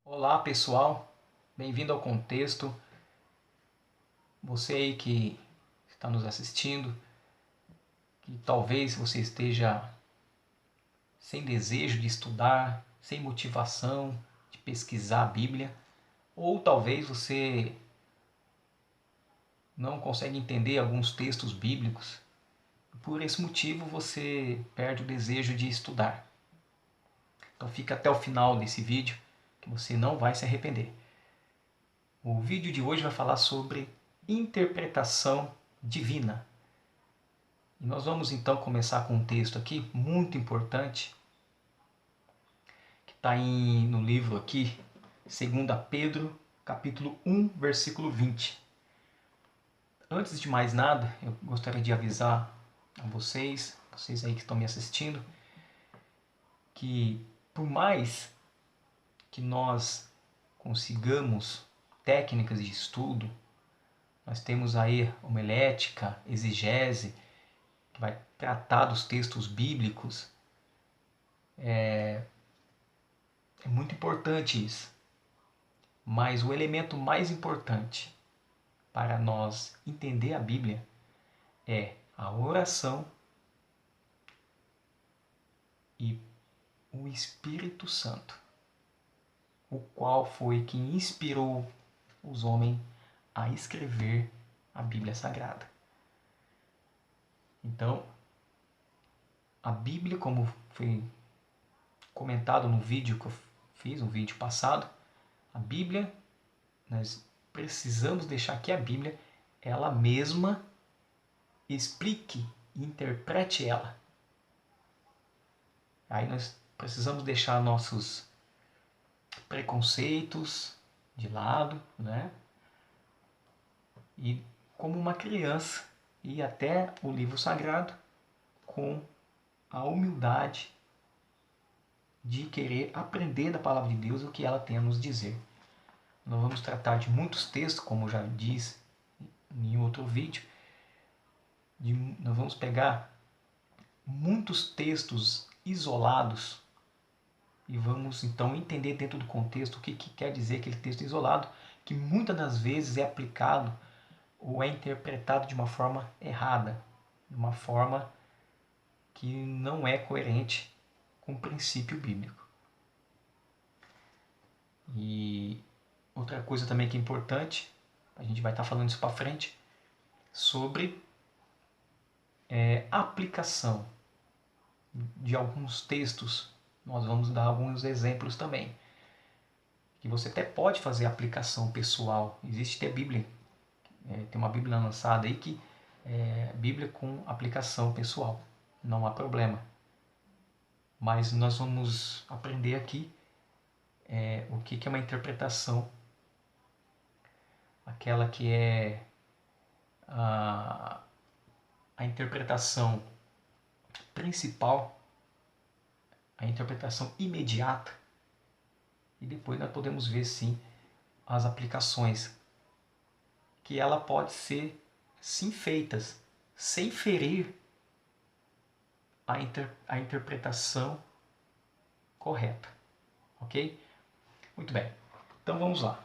Olá pessoal, bem-vindo ao Contexto. Você aí que está nos assistindo, que talvez você esteja sem desejo de estudar, sem motivação de pesquisar a Bíblia, ou talvez você não consegue entender alguns textos bíblicos. Por esse motivo você perde o desejo de estudar. Então fica até o final desse vídeo que você não vai se arrepender. O vídeo de hoje vai falar sobre interpretação divina. E nós vamos então começar com um texto aqui muito importante, que está no livro aqui, 2 Pedro, capítulo 1, versículo 20. Antes de mais nada, eu gostaria de avisar a vocês aí que estão me assistindo, que por mais que nós consigamos técnicas de estudo, nós temos aí homilética, exegese, que vai tratar dos textos bíblicos. É muito importante isso. Mas o elemento mais importante para nós entender a Bíblia é a oração e o Espírito Santo, o qual foi quem inspirou os homens a escrever a Bíblia Sagrada. Então, a Bíblia, como foi comentado no vídeo que eu fiz, no vídeo passado, a Bíblia, nós precisamos deixar que a Bíblia, ela mesma, explique e interprete ela. Aí nós precisamos deixar nossos preconceitos de lado, né? E como uma criança, ir até o livro sagrado com a humildade de querer aprender da palavra de Deus o que ela tem a nos dizer. Nós vamos tratar de muitos textos, como eu já disse em outro vídeo. Nós vamos pegar muitos textos isolados e vamos então entender dentro do contexto o que quer dizer aquele texto isolado, que muitas das vezes é aplicado ou é interpretado de uma forma errada, de uma forma que não é coerente com o princípio bíblico. E outra coisa também que é importante, a gente vai estar falando isso para frente, sobre aplicação de alguns textos. Nós vamos dar alguns exemplos também, que você até pode fazer aplicação pessoal. Existe até Bíblia, tem uma Bíblia lançada aí que é Bíblia com aplicação pessoal, não há problema. Mas nós vamos aprender aqui o que é uma interpretação, aquela que é a interpretação principal, a interpretação imediata, e depois nós podemos ver sim as aplicações, que ela pode ser sim feitas sem ferir a interpretação correta, ok? Muito bem, então vamos lá.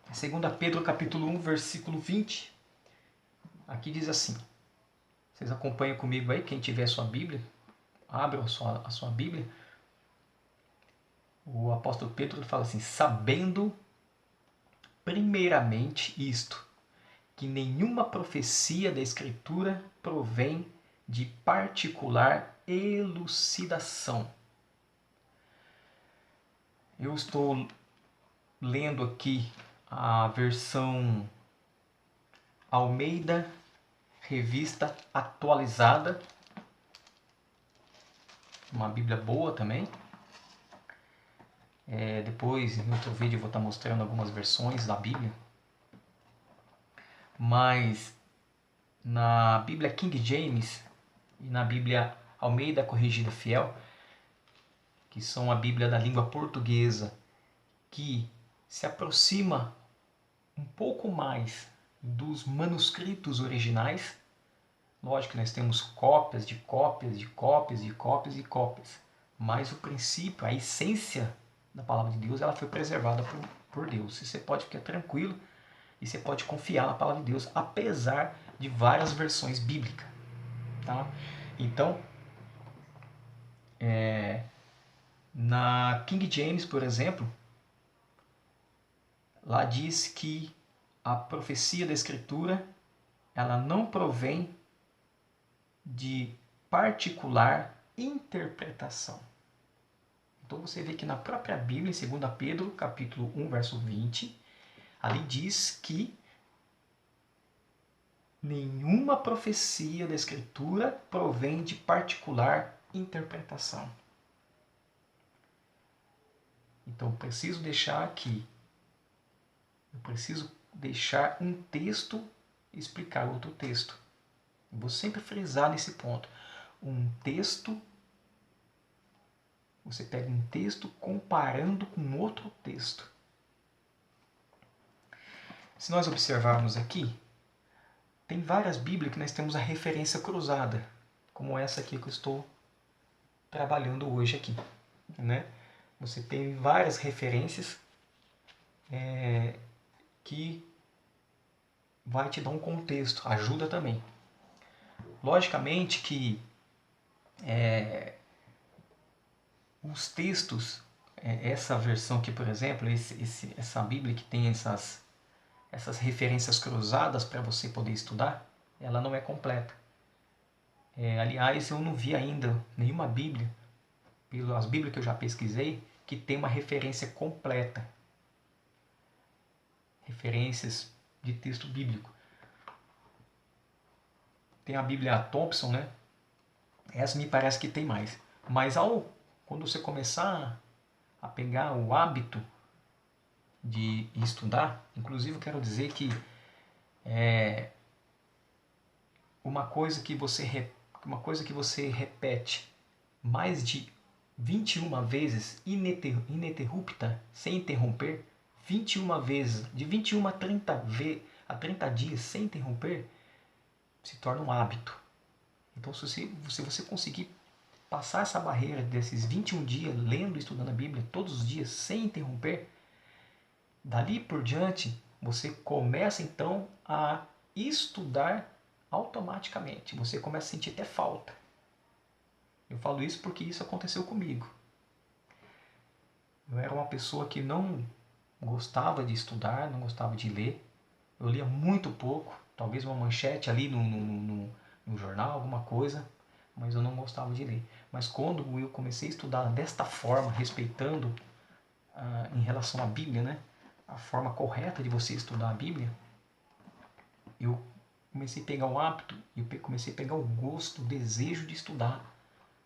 2 Pedro capítulo 1, versículo 20, aqui diz assim, vocês acompanham comigo aí, quem tiver sua Bíblia, abra a sua Bíblia. O apóstolo Pedro fala assim, sabendo primeiramente isto, que nenhuma profecia da Escritura provém de particular elucidação. Eu estou lendo aqui a versão Almeida, revista atualizada, uma Bíblia boa também. Depois, em outro vídeo, eu vou estar mostrando algumas versões da Bíblia. Mas na Bíblia King James e na Bíblia Almeida Corrigida Fiel, que são a Bíblia da língua portuguesa, que se aproxima um pouco mais dos manuscritos originais. Lógico que nós temos cópias de cópias de cópias de cópias e cópias, mas o princípio, a essência da palavra de Deus, ela foi preservada por Deus. E você pode ficar tranquilo e você pode confiar na palavra de Deus, apesar de várias versões bíblicas. Tá? Então, na King James, por exemplo, lá diz que a profecia da Escritura ela não provém de particular interpretação. Então você vê que na própria Bíblia, em 2 Pedro, capítulo 1, verso 20, ali diz que nenhuma profecia da Escritura provém de particular interpretação. Então eu preciso deixar aqui, eu preciso deixar um texto explicar outro texto. Eu vou sempre frisar nesse ponto. Você pega um texto comparando com outro texto. Se nós observarmos aqui, tem várias Bíblias que nós temos a referência cruzada, como essa aqui que eu estou trabalhando hoje aqui. Né? Você tem várias referências que vai te dar um contexto, ajuda também. Logicamente que os textos, essa versão aqui, por exemplo, essa Bíblia que tem essas referências cruzadas para você poder estudar, ela não é completa. Aliás, eu não vi ainda nenhuma Bíblia, pelas Bíblias que eu já pesquisei, que tem uma referência completa. Referências de texto bíblico. Tem a Bíblia Thompson, né? Essa me parece que tem mais. Mas quando você começar a pegar o hábito de estudar, inclusive eu quero dizer que uma coisa que você repete mais de 21 vezes ininterrupta, sem interromper, 21 vezes, de 21 a 30 dias sem interromper, se torna um hábito. Então, se você conseguir passar essa barreira desses 21 dias lendo e estudando a Bíblia todos os dias sem interromper, dali por diante você começa então a estudar automaticamente. Você começa a sentir até falta. Eu falo isso porque isso aconteceu comigo. Eu era uma pessoa que não gostava de estudar, não gostava de ler. Eu lia muito pouco, talvez uma manchete ali no jornal, alguma coisa, mas eu não gostava de ler. Mas quando eu comecei a estudar desta forma, respeitando em relação à Bíblia, né, a forma correta de você estudar a Bíblia, eu comecei a pegar o hábito, eu comecei a pegar o gosto, o desejo de estudar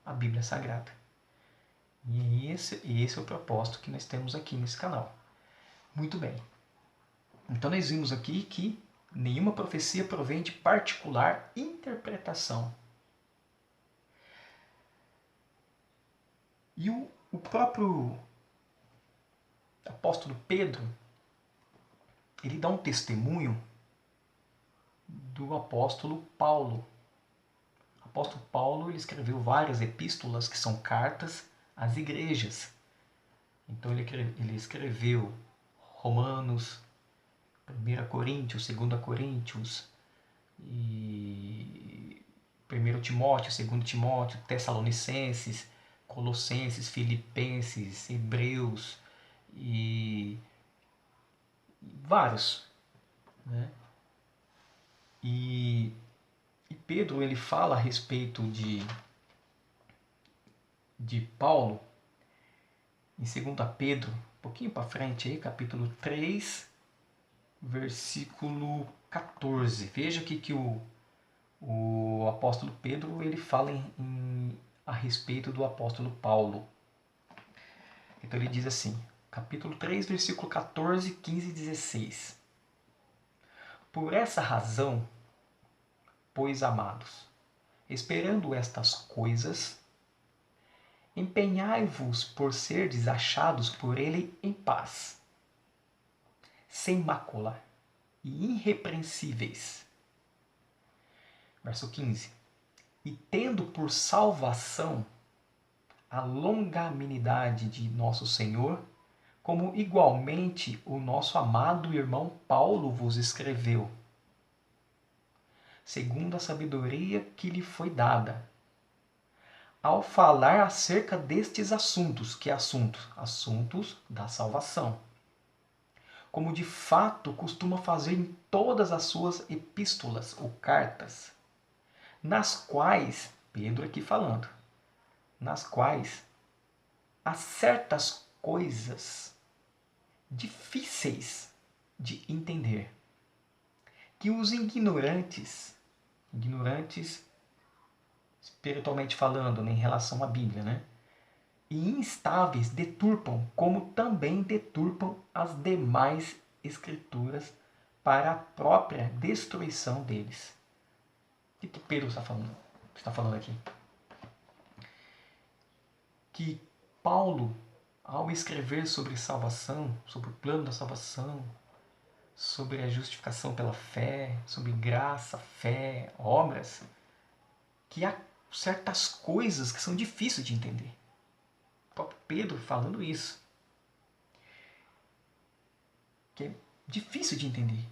a Bíblia Sagrada. E esse é o propósito que nós temos aqui nesse canal. Muito bem. Então nós vimos aqui que nenhuma profecia provém de particular interpretação. E o próprio apóstolo Pedro, ele dá um testemunho do apóstolo Paulo. O apóstolo Paulo ele escreveu várias epístolas que são cartas às igrejas. Então ele escreveu Romanos, 1 Coríntios, 2 Coríntios, e 1 Timóteo, 2 Timóteo, Tessalonicenses, Colossenses, Filipenses, Hebreus e vários. Né? E Pedro ele fala a respeito de Paulo em 2 Pedro, um pouquinho para frente, aí, capítulo 3, versículo 14. Veja aqui que o apóstolo Pedro ele fala a respeito do apóstolo Paulo. Então ele diz assim, capítulo 3, versículo 14, 15 e 16. Por essa razão, pois, amados, esperando estas coisas, empenhai-vos por serdes achados por ele em paz, sem mácula e irrepreensíveis. Verso 15. E tendo por salvação a longanimidade de nosso Senhor como igualmente o nosso amado irmão Paulo vos escreveu, segundo a sabedoria que lhe foi dada, ao falar acerca destes assuntos, que assuntos da salvação, como de fato costuma fazer em todas as suas epístolas ou cartas, nas quais, Pedro aqui falando, nas quais há certas coisas difíceis de entender, que os ignorantes espiritualmente falando, né, em relação à Bíblia, né, e instáveis deturpam, como também deturpam as demais escrituras para a própria destruição deles. O que Pedro está falando aqui? Que Paulo, ao escrever sobre salvação, sobre o plano da salvação, sobre a justificação pela fé, sobre graça, fé, obras, que há certas coisas que são difíceis de entender. O próprio Pedro falando isso. Que é difícil de entender.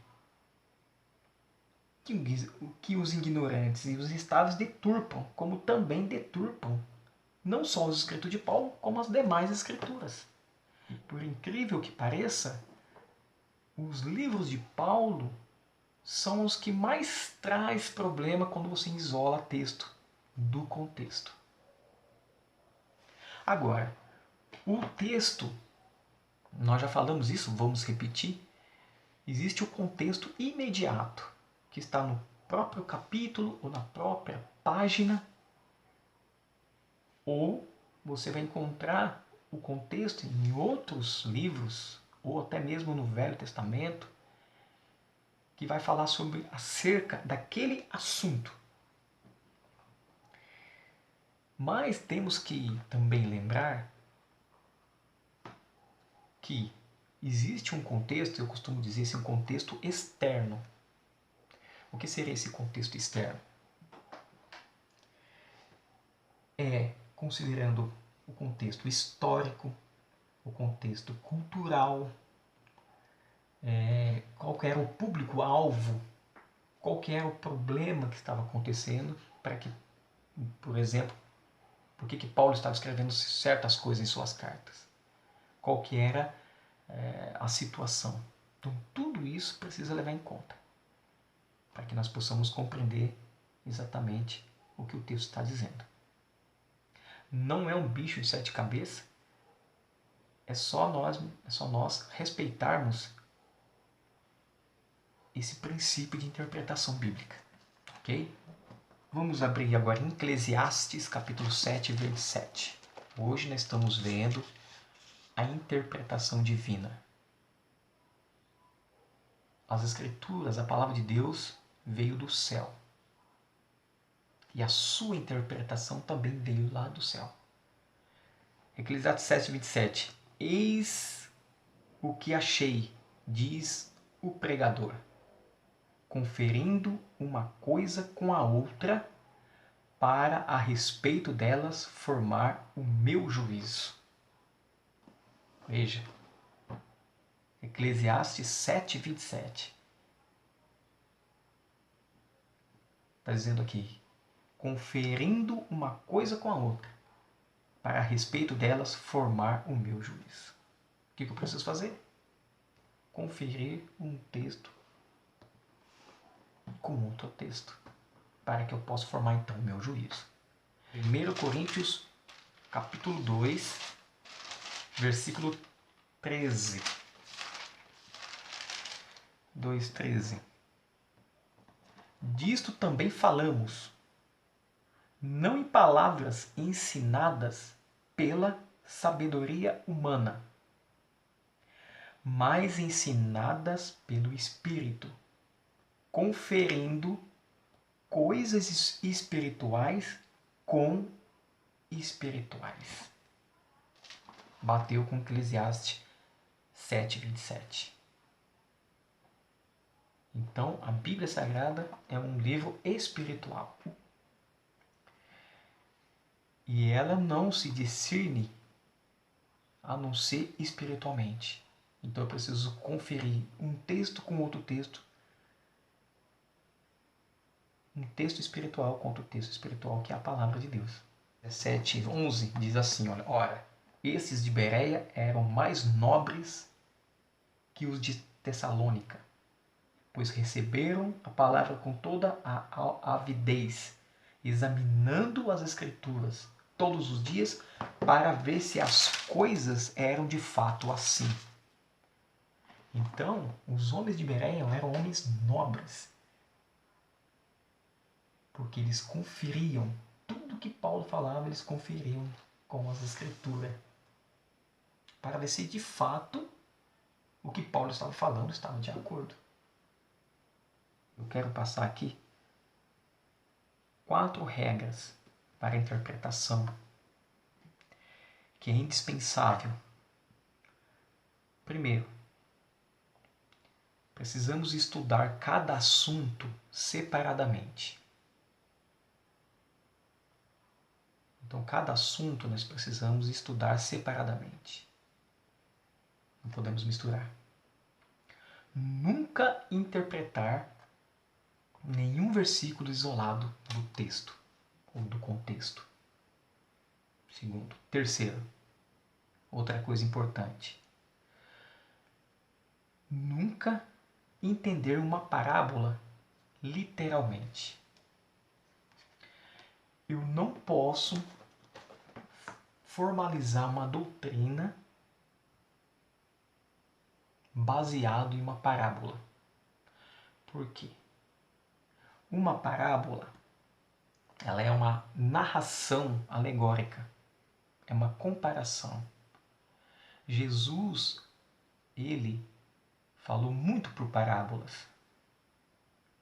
Que os ignorantes e os instáveis deturpam, como também deturpam não só os escritos de Paulo, como as demais escrituras. Por incrível que pareça, os livros de Paulo são os que mais traz problema quando você isola texto do contexto. Agora, o texto, nós já falamos isso, vamos repetir, existe o contexto imediato, que está no próprio capítulo ou na própria página, ou você vai encontrar o contexto em outros livros, ou até mesmo no Velho Testamento, que vai falar acerca daquele assunto. Mas temos que também lembrar que existe um contexto, eu costumo dizer assim, um contexto externo. O que seria esse contexto externo? Considerando o contexto histórico, o contexto cultural, qual que era o público-alvo, qual que era o problema que estava acontecendo, para que, por exemplo, por que Paulo estava escrevendo certas coisas em suas cartas, qual que era a situação. Então, tudo isso precisa levar em conta, para que nós possamos compreender exatamente o que o texto está dizendo. Não é um bicho de 7 cabeças, é só nós respeitarmos esse princípio de interpretação bíblica. Ok? Vamos abrir agora em Eclesiastes, capítulo 7, versículo 7. Hoje nós estamos vendo a interpretação divina. As Escrituras, a palavra de Deus, veio do céu. E a sua interpretação também veio lá do céu. Eclesiastes 7, 27. Eis o que achei, diz o pregador, conferindo uma coisa com a outra, para a respeito delas formar o meu juízo. Veja, Eclesiastes 7, 27. Está dizendo aqui, conferindo uma coisa com a outra, para a respeito delas formar o meu juízo. O que eu preciso fazer? Conferir um texto com outro texto, para que eu possa formar então o meu juízo. 1 Coríntios, capítulo 2, versículo 13. 2:13. Disto também falamos, não em palavras ensinadas pela sabedoria humana, mas ensinadas pelo Espírito, conferindo coisas espirituais com espirituais. Bateu com Eclesiastes 7, 27. Então, a Bíblia Sagrada é um livro espiritual. E ela não se discerne a não ser espiritualmente. Então eu preciso conferir um texto com outro texto, um texto espiritual com outro texto espiritual, que é a palavra de Deus. 17:11 diz assim, olha, ora, esses de Bereia eram mais nobres que os de Tessalônica, pois receberam a palavra com toda a avidez, examinando as Escrituras todos os dias para ver se as coisas eram de fato assim. Então, os homens de Bereia eram homens nobres, porque eles conferiam tudo que Paulo falava, eles conferiam com as Escrituras, para ver se de fato o que Paulo estava falando estava de acordo. Eu quero passar aqui 4 regras para a interpretação que é indispensável. Primeiro, precisamos estudar cada assunto separadamente. Então, cada assunto nós precisamos estudar separadamente. Não podemos misturar. Nunca interpretar nenhum versículo isolado do texto ou do contexto. Segundo. Terceiro, outra coisa importante. Nunca entender uma parábola literalmente. Eu não posso formalizar uma doutrina baseado em uma parábola. Por quê? Uma parábola, ela é uma narração alegórica, é uma comparação. Jesus, ele falou muito por parábolas,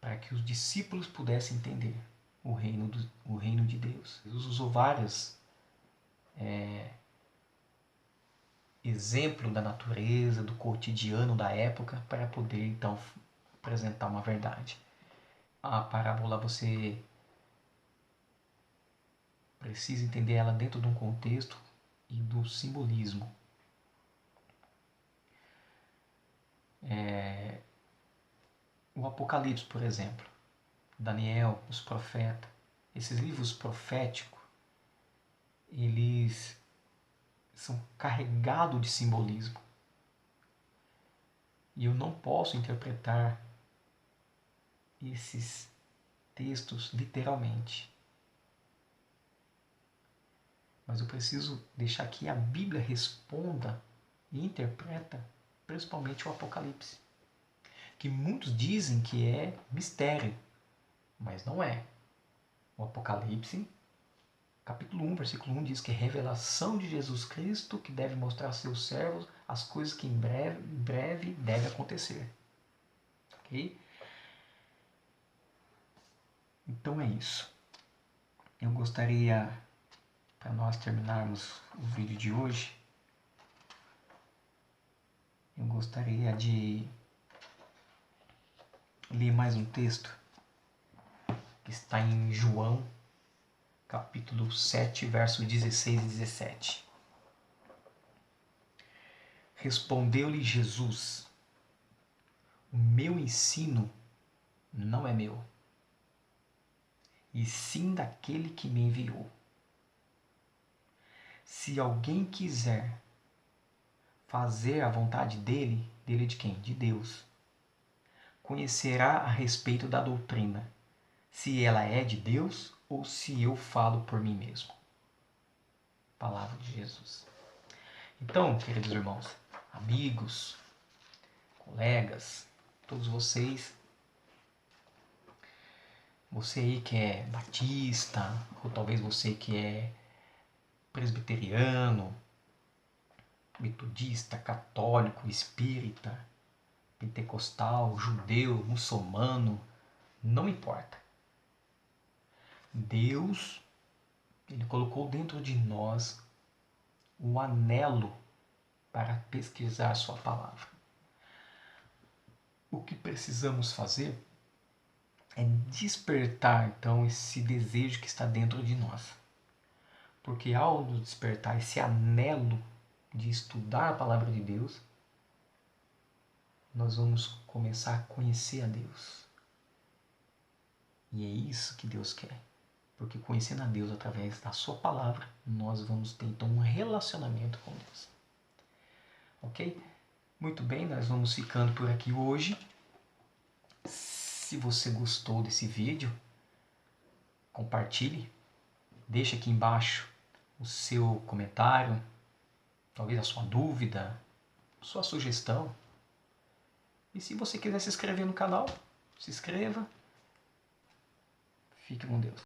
para que os discípulos pudessem entender o reino de Deus. Jesus usou vários exemplos da natureza, do cotidiano da época, para poder então apresentar uma verdade. A parábola você precisa entender ela dentro de um contexto e do simbolismo. O Apocalipse, por exemplo, Daniel, os profetas, esses livros proféticos, eles são carregados de simbolismo. E eu não posso interpretar esses textos literalmente. Mas eu preciso deixar que a Bíblia responda e interpreta principalmente o Apocalipse, que muitos dizem que é mistério, mas não é. O Apocalipse, capítulo 1, versículo 1, diz que é revelação de Jesus Cristo, que deve mostrar a seus servos as coisas que em breve deve acontecer. Ok? Então é isso. Eu gostaria, para nós terminarmos o vídeo de hoje, eu gostaria de ler mais um texto que está em João, capítulo 7, versos 16 e 17. Respondeu-lhe Jesus: o meu ensino não é meu, e sim daquele que me enviou. Se alguém quiser fazer a vontade dele de quem? De Deus, conhecerá a respeito da doutrina, se ela é de Deus ou se eu falo por mim mesmo. Palavra de Jesus. Então, queridos irmãos, amigos, colegas, todos vocês, você aí que é batista, ou talvez você que é presbiteriano, metodista, católico, espírita, pentecostal, judeu, muçulmano, não importa. Deus, ele colocou dentro de nós o anelo para pesquisar sua palavra. O que precisamos fazer é despertar então esse desejo que está dentro de nós. Porque ao nos despertar esse anelo de estudar a palavra de Deus, nós vamos começar a conhecer a Deus. E é isso que Deus quer. Porque conhecendo a Deus através da sua palavra, nós vamos ter então um relacionamento com Deus. Ok? Muito bem, nós vamos ficando por aqui hoje. Se você gostou desse vídeo, compartilhe. Deixe aqui embaixo o seu comentário, talvez a sua dúvida, sua sugestão. E se você quiser se inscrever no canal, se inscreva. Fique com Deus.